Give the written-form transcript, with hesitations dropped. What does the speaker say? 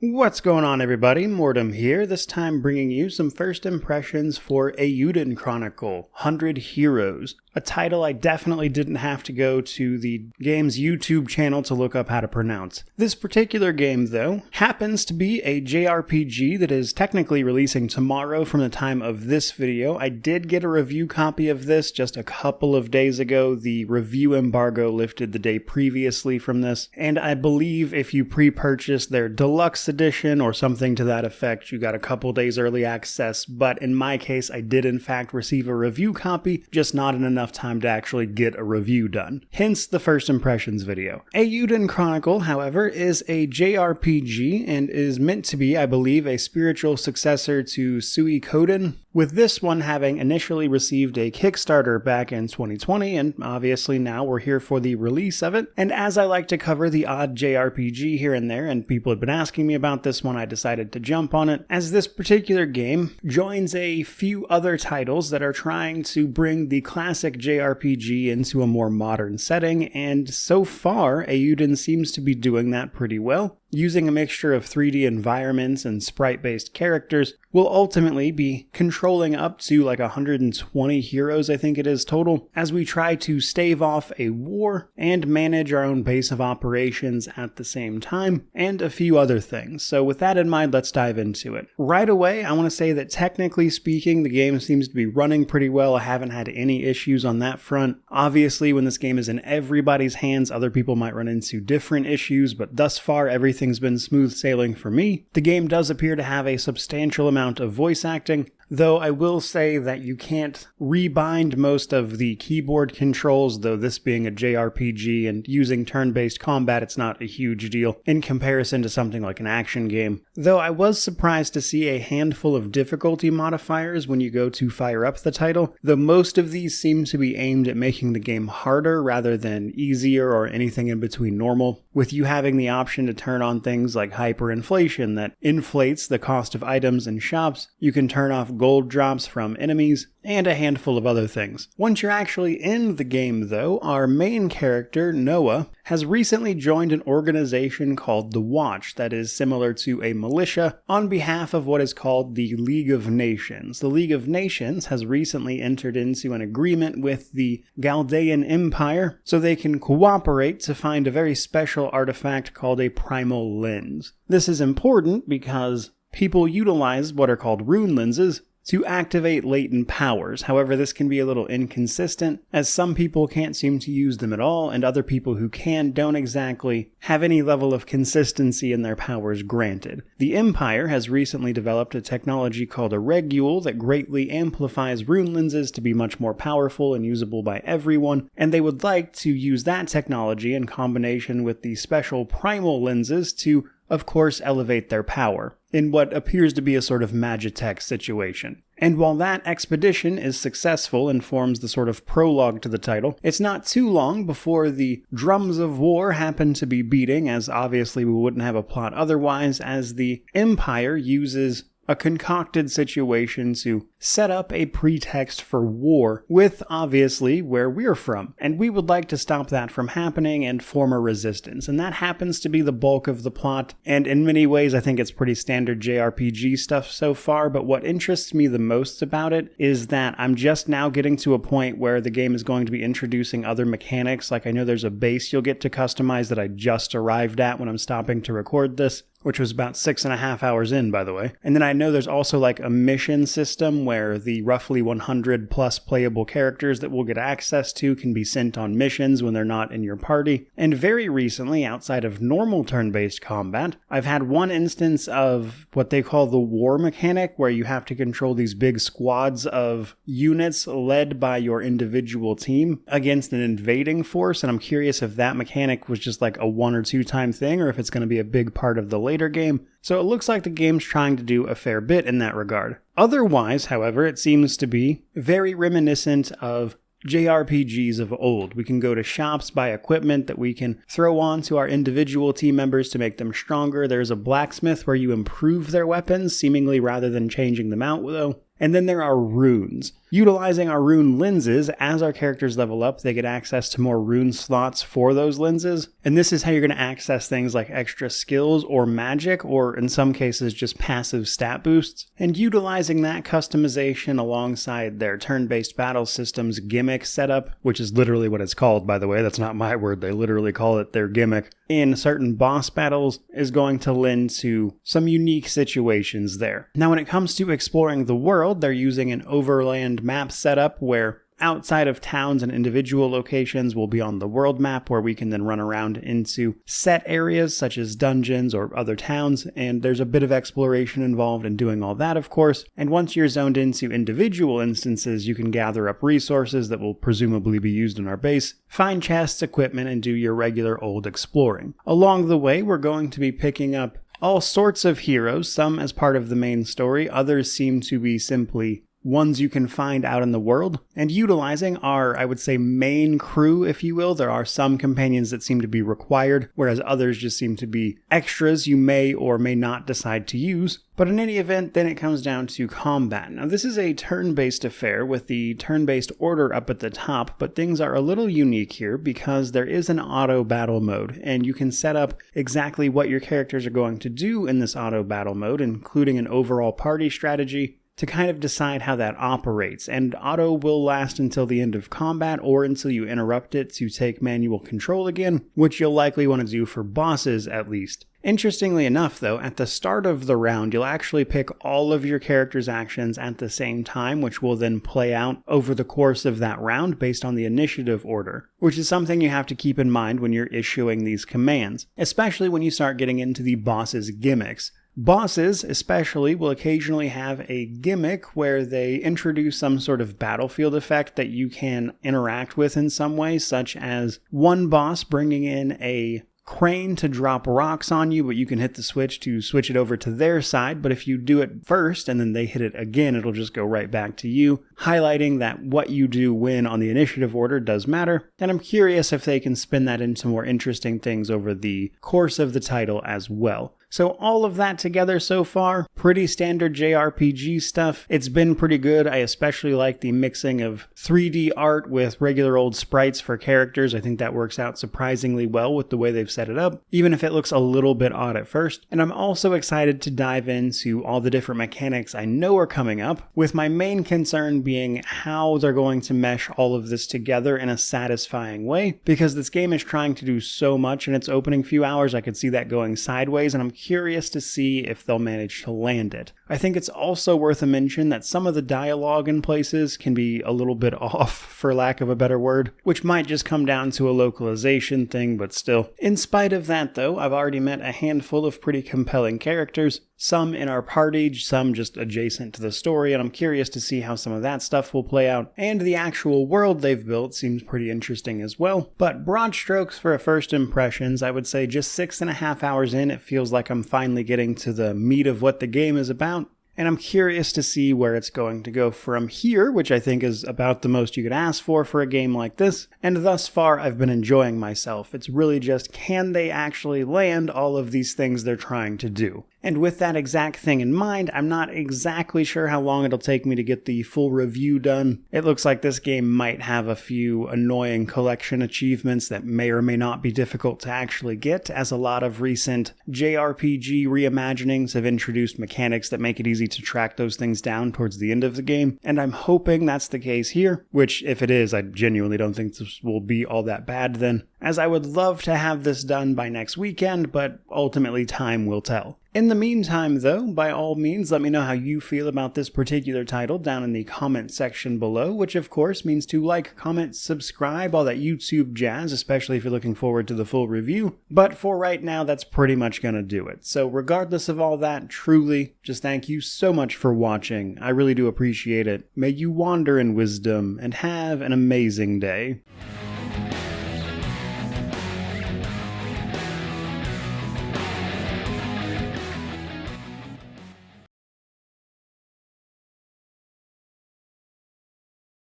What's going on, everybody? Mortem here, this time bringing you some first impressions for Eiyuden Chronicle, 100 Heroes, a title I definitely didn't have to go to the game's YouTube channel to look up how to pronounce. This particular game, though, happens to be a JRPG that is technically releasing tomorrow from the time of this video. I did get a review copy of this just a couple of days ago. The review embargo lifted the day previously from this, and I believe if you pre-purchase their deluxe edition or something to that effect, you got a couple days early access, but in my case I did in fact receive a review copy, just not in enough time to actually get a review done. Hence the first impressions video. Eiyuden Chronicle, however, is a JRPG and is meant to be, I believe, a spiritual successor to Suikoden, with this one having initially received a Kickstarter back in 2020, and obviously now we're here for the release of it. And as I like to cover the odd JRPG here and there, and people had been asking me about this one, I decided to jump on it, as this particular game joins a few other titles that are trying to bring the classic JRPG into a more modern setting, and so far, Eiyuden seems to be doing that pretty well. Using a mixture of 3D environments and sprite-based characters, we'll ultimately be controlling up to like 120 heroes, I think it is total, as we try to stave off a war and manage our own base of operations at the same time, and a few other things. So with that in mind, let's dive into it. Right away, I want to say that technically speaking, the game seems to be running pretty well. I haven't had any issues on that front. Obviously, when this game is in everybody's hands, other people might run into different issues, but thus far, everything's been smooth sailing for me. The game does appear to have a substantial amount of voice acting, though I will say that you can't rebind most of the keyboard controls, though this being a JRPG and using turn-based combat, it's not a huge deal in comparison to something like an action game. Though I was surprised to see a handful of difficulty modifiers when you go to fire up the title, though most of these seem to be aimed at making the game harder rather than easier or anything in between normal, with you having the option to turn on things like hyperinflation that inflates the cost of items in shops. You can turn off gold drops from enemies, and a handful of other things. Once you're actually in the game, though, our main character, Noah, has recently joined an organization called The Watch that is similar to a militia on behalf of what is called the League of Nations. The League of Nations has recently entered into an agreement with the Chaldean Empire so they can cooperate to find a very special artifact called a primal lens. This is important because people utilize what are called rune lenses to activate latent powers. However, this can be a little inconsistent, as some people can't seem to use them at all, and other people who can don't exactly have any level of consistency in their powers granted. The Empire has recently developed a technology called a regule that greatly amplifies rune lenses to be much more powerful and usable by everyone, and they would like to use that technology in combination with the special primal lenses to, of course, elevate their power, in what appears to be a sort of Magitech situation. And while that expedition is successful and forms the sort of prologue to the title, it's not too long before the drums of war happen to be beating, as obviously we wouldn't have a plot otherwise, as the Empire uses a concocted situation to set up a pretext for war with, obviously, where we're from. And we would like to stop that from happening and form a resistance. And that happens to be the bulk of the plot. And in many ways, I think it's pretty standard JRPG stuff so far. But what interests me the most about it is that I'm just now getting to a point where the game is going to be introducing other mechanics. Like I know there's a base you'll get to customize that I just arrived at when I'm stopping to record this, which was about 6.5 hours in, by the way. And then I know there's also like a mission system where the roughly 100 plus playable characters that we'll get access to can be sent on missions when they're not in your party. And very recently, outside of normal turn-based combat, I've had one instance of what they call the war mechanic, where you have to control these big squads of units led by your individual team against an invading force. And I'm curious if that mechanic was just like a 1 or 2 time thing, or if it's going to be a big part of the later game. So it looks like the game's trying to do a fair bit in that regard. Otherwise, however, it seems to be very reminiscent of JRPGs of old. We can go to shops, buy equipment that we can throw on to our individual team members to make them stronger. There's a blacksmith where you improve their weapons, seemingly rather than changing them out, though. And then there are runes. Utilizing our rune lenses, as our characters level up, they get access to more rune slots for those lenses. And this is how you're going to access things like extra skills or magic, or in some cases just passive stat boosts. And utilizing that customization alongside their turn-based battle system's gimmick setup, which is literally what it's called, by the way, that's not my word, they literally call it their gimmick, in certain boss battles is going to lend to some unique situations there. Now when it comes to exploring the world, they're using an overland map setup where outside of towns and individual locations will be on the world map, where we can then run around into set areas such as dungeons or other towns, and there's a bit of exploration involved in doing all that, of course. And once you're zoned into individual instances, you can gather up resources that will presumably be used in our base, find chests, equipment, and do your regular old exploring. Along the way, we're going to be picking up all sorts of heroes, some as part of the main story, others seem to be simply ones you can find out in the world, and utilizing our, I would say, main crew, if you will. There are some companions that seem to be required, whereas others just seem to be extras you may or may not decide to use. But in any event, then it comes down to combat. Now this is a turn-based affair with the turn-based order up at the top, but things are a little unique here because there is an auto battle mode, and you can set up exactly what your characters are going to do in this auto battle mode, including an overall party strategy, to kind of decide how that operates. And auto will last until the end of combat or until you interrupt it to take manual control again, which you'll likely want to do for bosses at least. Interestingly enough though, at the start of the round, you'll actually pick all of your character's actions at the same time, which will then play out over the course of that round based on the initiative order, which is something you have to keep in mind when you're issuing these commands, especially when you start getting into the boss's gimmicks. Bosses, especially, will occasionally have a gimmick where they introduce some sort of battlefield effect that you can interact with in some way, such as one boss bringing in a crane to drop rocks on you, but you can hit the switch to switch it over to their side. But if you do it first and then they hit it again, it'll just go right back to you, highlighting that what you do win on the initiative order does matter. And I'm curious if they can spin that into more interesting things over the course of the title as well. So all of that together so far, pretty standard JRPG stuff. It's been pretty good. I especially like the mixing of 3D art with regular old sprites for characters. I think that works out surprisingly well with the way they've set it up, even if it looks a little bit odd at first. And I'm also excited to dive into all the different mechanics I know are coming up, with my main concern being how they're going to mesh all of this together in a satisfying way, because this game is trying to do so much in its opening few hours. I could see that going sideways, and I'm curious to see if they'll manage to land it. I think it's also worth a mention that some of the dialogue in places can be a little bit off, for lack of a better word, which might just come down to a localization thing, but still. In spite of that though, I've already met a handful of pretty compelling characters, some in our party, some just adjacent to the story, and I'm curious to see how some of that stuff will play out, and the actual world they've built seems pretty interesting as well. But broad strokes for a first impressions, I would say just 6.5 hours in, it feels like I'm finally getting to the meat of what the game is about. And I'm curious to see where it's going to go from here, which I think is about the most you could ask for a game like this. And thus far, I've been enjoying myself. It's really just, can they actually land all of these things they're trying to do? And with that exact thing in mind, I'm not exactly sure how long it'll take me to get the full review done. It looks like this game might have a few annoying collection achievements that may or may not be difficult to actually get, as a lot of recent JRPG reimaginings have introduced mechanics that make it easy to track those things down towards the end of the game. And I'm hoping that's the case here, which if it is, I genuinely don't think this will be all that bad then, as I would love to have this done by next weekend, but ultimately time will tell. In the meantime, though, by all means, let me know how you feel about this particular title down in the comment section below, which of course means to like, comment, subscribe, all that YouTube jazz, especially if you're looking forward to the full review. But for right now, that's pretty much gonna do it. So regardless of all that, truly, just thank you so much for watching. I really do appreciate it. May you wander in wisdom and have an amazing day.